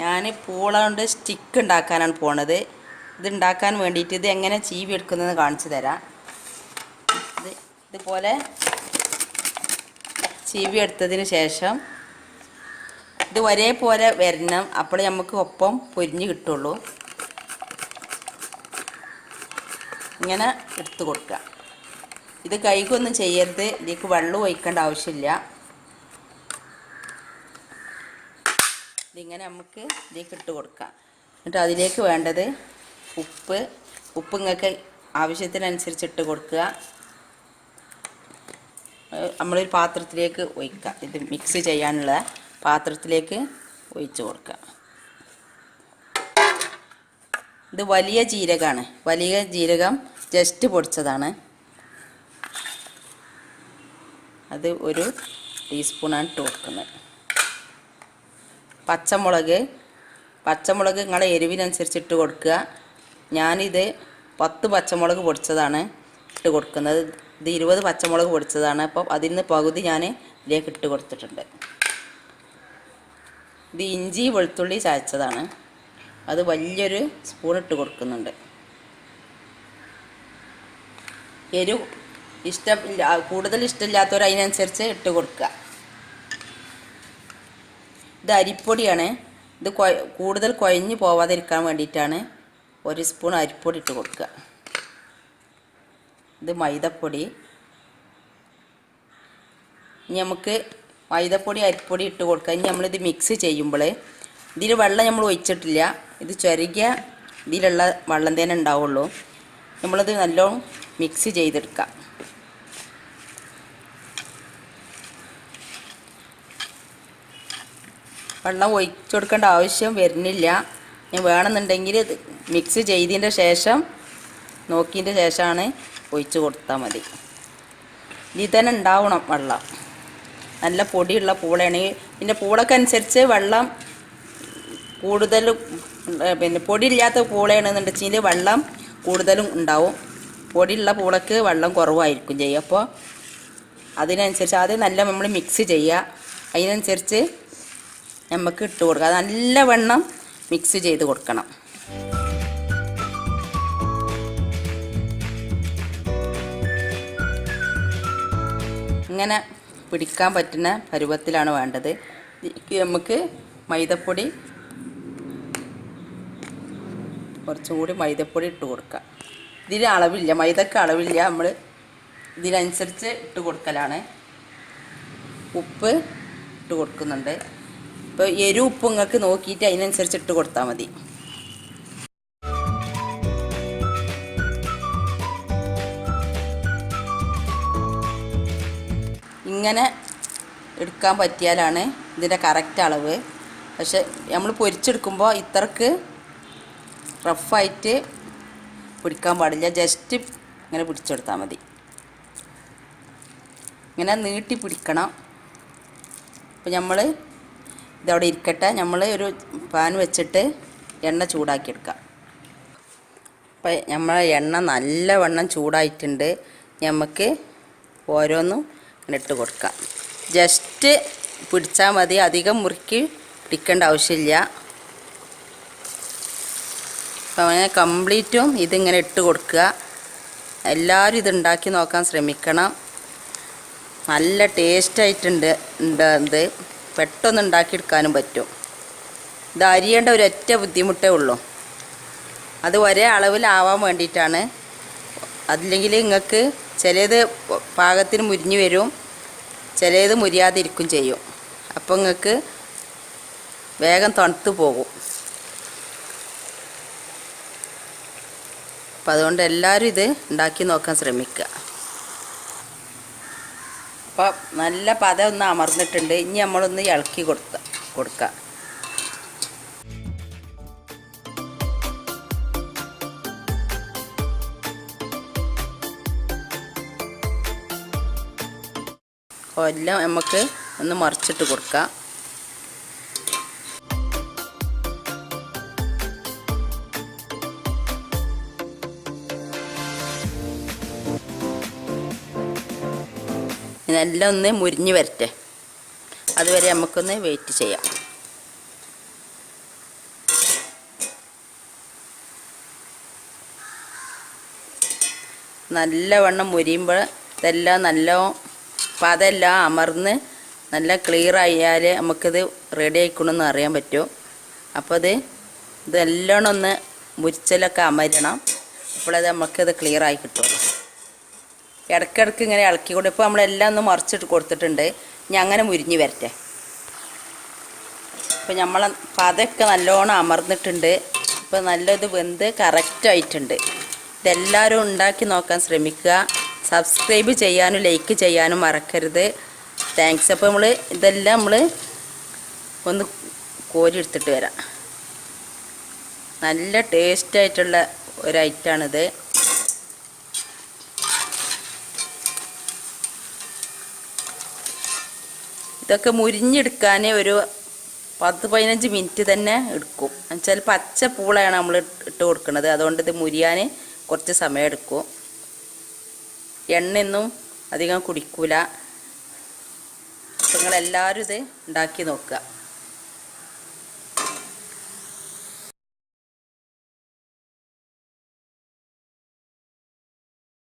ഞാൻ പൂള കൊണ്ട് സ്റ്റിക്ക് ഉണ്ടാക്കാനാണ് പോണത്. ഇത് ഉണ്ടാക്കാൻ വേണ്ടിയിട്ട് ഇത് എങ്ങനെ ചീവി എടുക്കുന്നതെന്ന് കാണിച്ചു തരാം. ഇതുപോലെ ചീവി എടുത്തതിന് ശേഷം ഇത് ഒരേപോലെ വരണം. അപ്പോൾ നമുക്ക് ഒപ്പം പൊരിഞ്ഞ് കിട്ടുള്ളൂ. ഇങ്ങനെ എടുത്ത് കൊടുക്കുക. ഇത് കൈകൊന്നും ചെയ്യരുത്. ഇതിലേക്ക് വെള്ളം ഒഴിക്കേണ്ട ആവശ്യമില്ല. ഇതിങ്ങനെ നമുക്ക് ഇതിലേക്ക് ഇട്ട് കൊടുക്കാം. എന്നിട്ട് അതിലേക്ക് വേണ്ടത് ഉപ്പ് നിങ്ങൾക്ക് ആവശ്യത്തിനനുസരിച്ച് ഇട്ട് കൊടുക്കുക. നമ്മളൊരു പാത്രത്തിലേക്ക് ഒഴിക്കുക. ഇത് മിക്സ് ചെയ്യാനുള്ള പാത്രത്തിലേക്ക് ഒഴിച്ച് കൊടുക്കുക. ഇത് വലിയ ജീരകമാണ്. വലിയ ജീരകം ജസ്റ്റ് പൊടിച്ചതാണ്. അത് 1 ടീസ്പൂണാണ് ഇട്ട് കൊടുക്കുന്നത്. പച്ചമുളക് നിങ്ങളെ എരിവിനനുസരിച്ച് ഇട്ട് കൊടുക്കുക. ഞാനിത് 10 പച്ചമുളക് പൊടിച്ചതാണ് ഇട്ട് കൊടുക്കുന്നത്. ഇത് 20 പച്ചമുളക് പൊടിച്ചതാണ്. അപ്പം അതിൽ നിന്ന് പകുതി ഞാൻ ഇതിലേക്ക് ഇട്ട് കൊടുത്തിട്ടുണ്ട്. ഇത് ഇഞ്ചി വെളുത്തുള്ളി ചതച്ചതാണ്. അത് വലിയൊരു സ്പൂൺ ഇട്ട് കൊടുക്കുന്നുണ്ട്. എരിവ് കൂടുതൽ ഇഷ്ടമില്ലാത്തവർ അതിനനുസരിച്ച് ഇട്ട് കൊടുക്കുക. ഇത് അരിപ്പൊടിയാണ്. ഇത് കൂടുതൽ കുഴഞ്ഞു പോവാതിരിക്കാൻ വേണ്ടിയിട്ടാണ് 1 സ്പൂൺ അരിപ്പൊടി ഇട്ട് കൊടുക്കുക. ഇത് മൈദപ്പൊടി. ഇനി നമുക്ക് മൈദപ്പൊടി അരിപ്പൊടി ഇട്ട് കൊടുക്കുക. ഇനി നമ്മളിത് മിക്സ് ചെയ്യുമ്പോൾ ഇതിൽ വെള്ളം നമ്മൾ ഒഴിച്ചിട്ടില്ല. ഇത് ചുരുങ്ങിയ ഇതിലുള്ള വെള്ളം തന്നെ ഉണ്ടാവുള്ളൂ. നമ്മളിത് നല്ലോണം മിക്സ് ചെയ്തെടുക്കാം. വെള്ളം ഒഴിച്ചു കൊടുക്കേണ്ട ആവശ്യം വരുന്നില്ല. ഞാൻ വേണമെന്നുണ്ടെങ്കിൽ ഇത് മിക്സ് ചെയ്തതിൻ്റെ ശേഷം നോക്കിയതിൻ്റെ ശേഷമാണ് ഒഴിച്ച് കൊടുത്താൽ മതി. ഇതിൽ തന്നെ ഉണ്ടാവണം വെള്ളം. നല്ല പൊടിയുള്ള പൂളയാണെങ്കിൽ പിന്നെ പൂളക്കനുസരിച്ച് വെള്ളം കൂടുതലും പിന്നെ പൊടിയില്ലാത്ത പൂളയാണെന്നുണ്ടെങ്കിൽ വെള്ളം കൂടുതലും ഉണ്ടാവും. പൊടിയുള്ള പൂളക്ക് വെള്ളം കുറവായിരിക്കും ചെയ്യുക. അപ്പോൾ അതിനനുസരിച്ച് അത് നല്ല നമ്മൾ മിക്സ് ചെയ്യുക. അതിനനുസരിച്ച് നമുക്ക് ഇട്ട് കൊടുക്കുക. നല്ലവണ്ണം മിക്സ് ചെയ്ത് കൊടുക്കണം. ഇങ്ങനെ പിടിക്കാൻ പറ്റുന്ന പരുവത്തിലാണ് വേണ്ടത്. നമുക്ക് മൈദപ്പൊടി കുറച്ചും കൂടി മൈദപ്പൊടി ഇട്ട് കൊടുക്കുക. ഇതിന് അളവില്ല, മൈദക്ക് അളവില്ല. നമ്മൾ ഇതിനനുസരിച്ച് ഇട്ട് കൊടുക്കലാണ്. ഉപ്പ് ഇട്ട് കൊടുക്കുന്നുണ്ട്. ഇപ്പോൾ ഉപ്പ് നിങ്ങൾക്ക് നോക്കിയിട്ട് അതിനനുസരിച്ച് ഇട്ട് കൊടുത്താൽ മതി. ഇങ്ങനെ എടുക്കാൻ പറ്റിയാലാണ് ഇതിൻ്റെ കറക്റ്റ് അളവ്. പക്ഷെ നമ്മൾ പൊരിച്ചെടുക്കുമ്പോൾ ഇത്രക്ക് റഫായിട്ട് പിടിക്കാൻ പാടില്ല. ജസ്റ്റ് ഇങ്ങനെ പിടിച്ചെടുത്താൽ മതി. ഇങ്ങനെ നീട്ടി പിടിക്കണം. അപ്പോൾ നമ്മൾ ഇതവിടെ ഇരിക്കട്ടെ. നമ്മൾ ഒരു പാൻ വെച്ചിട്ട് എണ്ണ ചൂടാക്കിയെടുക്കാം. അപ്പം നമ്മളെ എണ്ണ നല്ലവണ്ണം ചൂടായിട്ടുണ്ട്. നമുക്ക് ഓരോന്നും ഇങ്ങനെ ഇട്ട് കൊടുക്കാം. ജസ്റ്റ് പിടിച്ചാൽ മതി. അധികം മുറുക്കി പിടിക്കേണ്ട ആവശ്യമില്ല. അപ്പം അങ്ങനെ കംപ്ലീറ്റും ഇതിങ്ങനെ ഇട്ട് കൊടുക്കുക. എല്ലാവരും ഇതുണ്ടാക്കി നോക്കാൻ ശ്രമിക്കണം. നല്ല ടേസ്റ്റായിട്ടുണ്ട്. ഇത് പെട്ടെന്ന് ഉണ്ടാക്കിയെടുക്കാനും പറ്റും. ഇത് അരിയേണ്ട ഒരൊറ്റ ബുദ്ധിമുട്ടേ ഉള്ളൂ. അത് ഒരേ അളവിലാവാൻ വേണ്ടിയിട്ടാണ്. അതില്ലെങ്കിൽ നിങ്ങൾക്ക് ചിലത് പാകത്തിന് മുരിഞ്ഞു വരും, ചിലത് മുരിയാതിരിക്കും ചെയ്യും. അപ്പോൾ നിങ്ങൾക്ക് വേഗം തണുത്ത് പോകും. അപ്പം അതുകൊണ്ട് എല്ലാവരും ഇത് ഉണ്ടാക്കി നോക്കാൻ ശ്രമിക്കുക. അപ്പോൾ നല്ല പദം ഒന്ന് അമർന്നിട്ടുണ്ട്. ഇനി നമ്മളൊന്ന് ഇളക്കി കൊടുക്കുക. എല്ലാം നമുക്ക് ഒന്ന് മറിച്ചിട്ട് കൊടുക്കാം. ഇതെല്ലാം ഒന്ന് മുരിഞ്ഞ് വരട്ടെ. അതുവരെ നമുക്കൊന്ന് വെയിറ്റ് ചെയ്യാം. നല്ലവണ്ണം മുരിയുമ്പോൾ ഇതെല്ലാം നല്ല പതെല്ലാം അമർന്ന് നല്ല ക്ലിയർ ആയാൽ നമുക്കിത് റെഡി ആയിക്കണമെന്ന് അറിയാൻ പറ്റും. അപ്പോൾ ഇതെല്ലാം ഒന്ന് മുരിച്ചലൊക്കെ അമരണം. അപ്പോഴത് നമുക്കിത് ക്ലിയർ ആയി കിട്ടുള്ളൂ. ഇടയ്ക്കിടയ്ക്ക് ഇങ്ങനെ ഇളക്കിക്കൊണ്ട് ഇപ്പോൾ നമ്മളെല്ലാം ഒന്ന് മറിച്ചിട്ട് കൊടുത്തിട്ടുണ്ട്. ഇനി അങ്ങനെ മുരിഞ്ഞ് വരട്ടെ. ഇപ്പോൾ നമ്മളെ പതൊക്കെ നല്ലോണം അമർന്നിട്ടുണ്ട്. ഇപ്പോൾ നല്ലത് വെന്ത് കറക്റ്റായിട്ടുണ്ട്. ഇതെല്ലാവരും ഉണ്ടാക്കി നോക്കാൻ ശ്രമിക്കുക. സബ്സ്ക്രൈബ് ചെയ്യാനും ലൈക്ക് ചെയ്യാനും മറക്കരുത്. താങ്ക്സ്. അപ്പോൾ ഇതെല്ലാം ഒന്ന് കോരി എടുത്തിട്ട് വരാം. നല്ല ടേസ്റ്റായിട്ടുള്ള ഒരു ഐറ്റമാണിത്. ഇതൊക്കെ മുരിഞ്ഞെടുക്കാൻ ഒരു 10-15 മിനിറ്റ് തന്നെ എടുക്കും. എന്നുവെച്ചാൽ പച്ച പൂളയാണ് നമ്മൾ ഇട്ട് കൊടുക്കുന്നത്. അതുകൊണ്ട് ഇത് മുരിയാൻ കുറച്ച് സമയം എടുക്കും. എണ്ണയൊന്നും അധികം കുടിക്കൂല. നിങ്ങളെല്ലാവരും ഇത് ഉണ്ടാക്കി നോക്കുക.